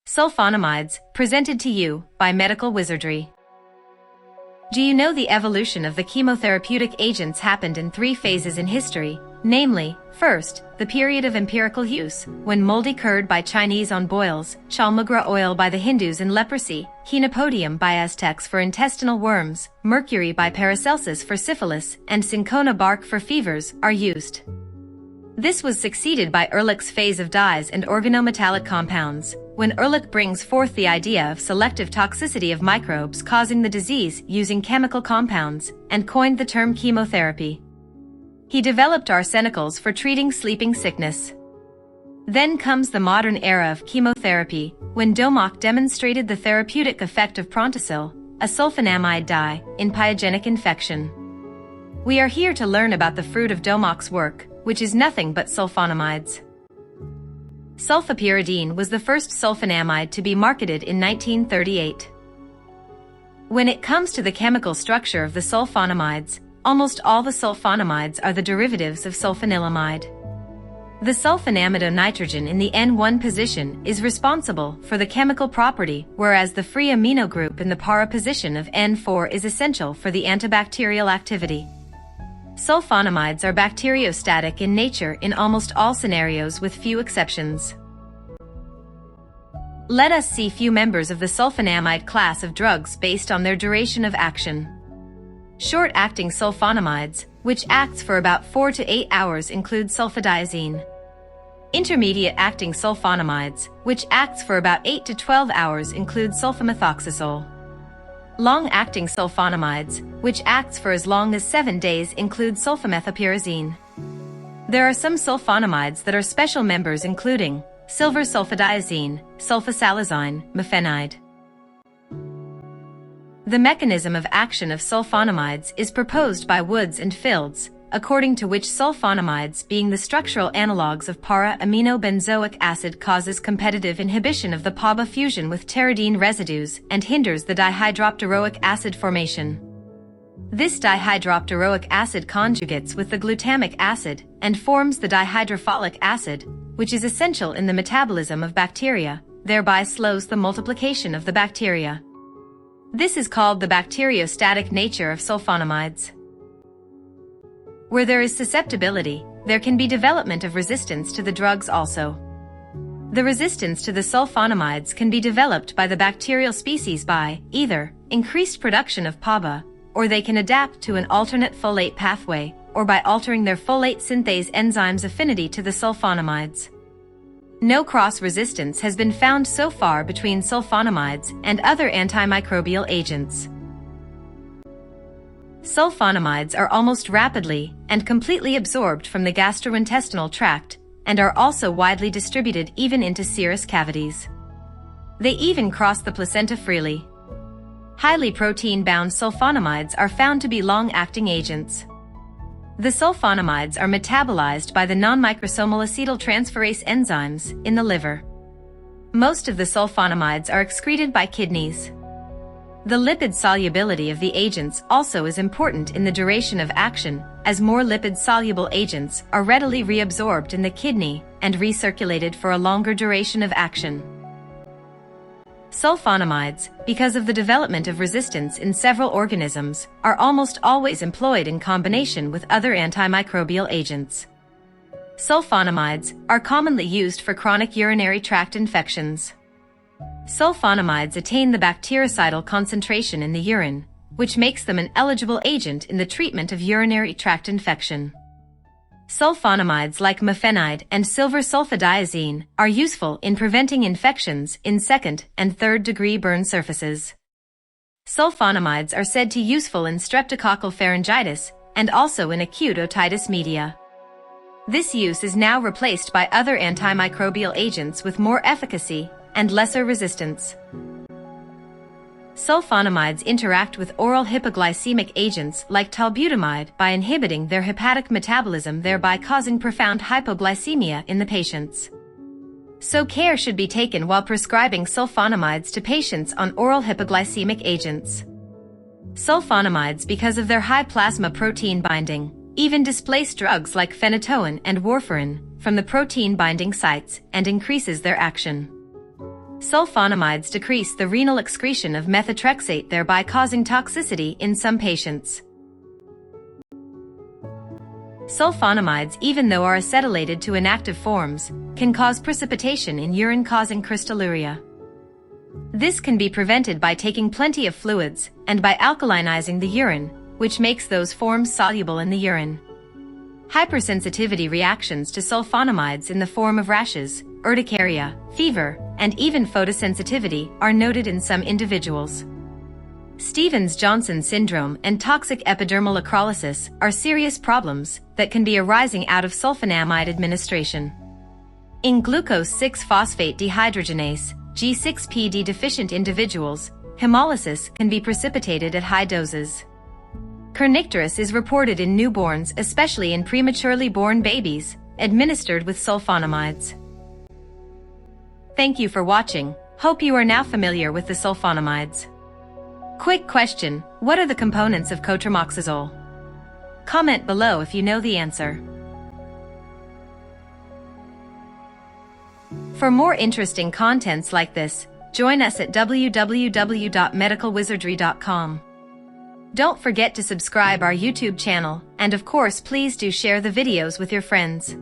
Sulfonamides, presented to you by Medical Wizardry. Do you know the evolution of the chemotherapeutic agents happened in 3 phases in history, namely, first, the period of empirical use, when moldy curd by Chinese on boils, chalmugra oil by the Hindus in leprosy, chenopodium by Aztecs for intestinal worms, mercury by Paracelsus for syphilis, and cinchona bark for fevers, are used. This was succeeded by Ehrlich's phase of dyes and organometallic compounds, when Ehrlich brings forth the idea of selective toxicity of microbes causing the disease using chemical compounds, and coined the term chemotherapy. He developed arsenicals for treating sleeping sickness. Then comes the modern era of chemotherapy, when Domach demonstrated the therapeutic effect of Prontosil, a sulfonamide dye, in pyogenic infection. We are here to learn about the fruit of Domach's work, which is nothing but sulfonamides. Sulfapyridine was the first sulfonamide to be marketed in 1938. When it comes to the chemical structure of the sulfonamides, almost all the sulfonamides are the derivatives of sulfanilamide. The sulfonamidonitrogen in the N1 position is responsible for the chemical property, whereas the free amino group in the para position of N4 is essential for the antibacterial activity. Sulfonamides are bacteriostatic in nature in almost all scenarios with few exceptions. Let us see few members of the sulfonamide class of drugs based on their duration of action. Short-acting sulfonamides, which acts for about 4 to 8 hours, include sulfadiazine. Intermediate-acting sulfonamides, which acts for about 8 to 12 hours, include sulfamethoxazole. Long-acting sulfonamides, which acts for as long as 7 days, include sulfamethopyrazine. There are some sulfonamides that are special members, including silver sulfadiazine, sulfasalazine, mefenide. The mechanism of action of sulfonamides is proposed by Woods and Fields, according to which sulfonamides, being the structural analogues of para-aminobenzoic acid, causes competitive inhibition of the PABA fusion with pteridine residues and hinders the dihydropteroic acid formation. This dihydropteroic acid conjugates with the glutamic acid and forms the dihydrofolic acid, which is essential in the metabolism of bacteria, thereby slows the multiplication of the bacteria. This is called the bacteriostatic nature of sulfonamides. Where there is susceptibility, there can be development of resistance to the drugs also. The resistance to the sulfonamides can be developed by the bacterial species by either increased production of PABA, or they can adapt to an alternate folate pathway, or by altering their folate synthase enzyme's affinity to the sulfonamides. No cross-resistance has been found so far between sulfonamides and other antimicrobial agents. Sulfonamides are almost rapidly and completely absorbed from the gastrointestinal tract and are also widely distributed even into serous cavities. They even cross the placenta freely. Highly protein-bound sulfonamides are found to be long-acting agents. The sulfonamides are metabolized by the non-microsomal acetyltransferase enzymes in the liver. Most of the sulfonamides are excreted by kidneys. The lipid solubility of the agents also is important in the duration of action, as more lipid-soluble agents are readily reabsorbed in the kidney and recirculated for a longer duration of action. Sulfonamides, because of the development of resistance in several organisms, are almost always employed in combination with other antimicrobial agents. Sulfonamides are commonly used for chronic urinary tract infections. Sulfonamides attain the bactericidal concentration in the urine, which makes them an eligible agent in the treatment of urinary tract infection. Sulfonamides like mefenide and silver sulfadiazine are useful in preventing infections in 2nd and 3rd degree burn surfaces. Sulfonamides are said to be useful in streptococcal pharyngitis and also in acute otitis media. This use is now replaced by other antimicrobial agents with more efficacy and lesser resistance. Sulfonamides interact with oral hypoglycemic agents like tolbutamide by inhibiting their hepatic metabolism, thereby causing profound hypoglycemia in the patients. So care should be taken while prescribing sulfonamides to patients on oral hypoglycemic agents. Sulfonamides, because of their high plasma protein binding, even displace drugs like phenytoin and warfarin from the protein binding sites and increases their action. Sulfonamides decrease the renal excretion of methotrexate, thereby causing toxicity in some patients. Sulfonamides, even though are acetylated to inactive forms, can cause precipitation in urine, causing crystalluria. This can be prevented by taking plenty of fluids and by alkalinizing the urine, which makes those forms soluble in the urine. Hypersensitivity reactions to sulfonamides in the form of rashes, urticaria, fever, and even photosensitivity are noted in some individuals. Stevens-Johnson syndrome and toxic epidermal necrolysis are serious problems that can be arising out of sulfonamide administration. In glucose 6-phosphate dehydrogenase (G6PD) deficient individuals, hemolysis can be precipitated at high doses. Kernicterus is reported in newborns, especially in prematurely born babies, administered with sulfonamides. Thank you for watching. Hope you are now familiar with the sulfonamides. Quick question: what are the components of cotrimoxazole? Comment below if you know the answer. For more interesting contents like this, join us at www.medicalwizardry.com. Don't forget to subscribe our YouTube channel, and of course please do share the videos with your friends.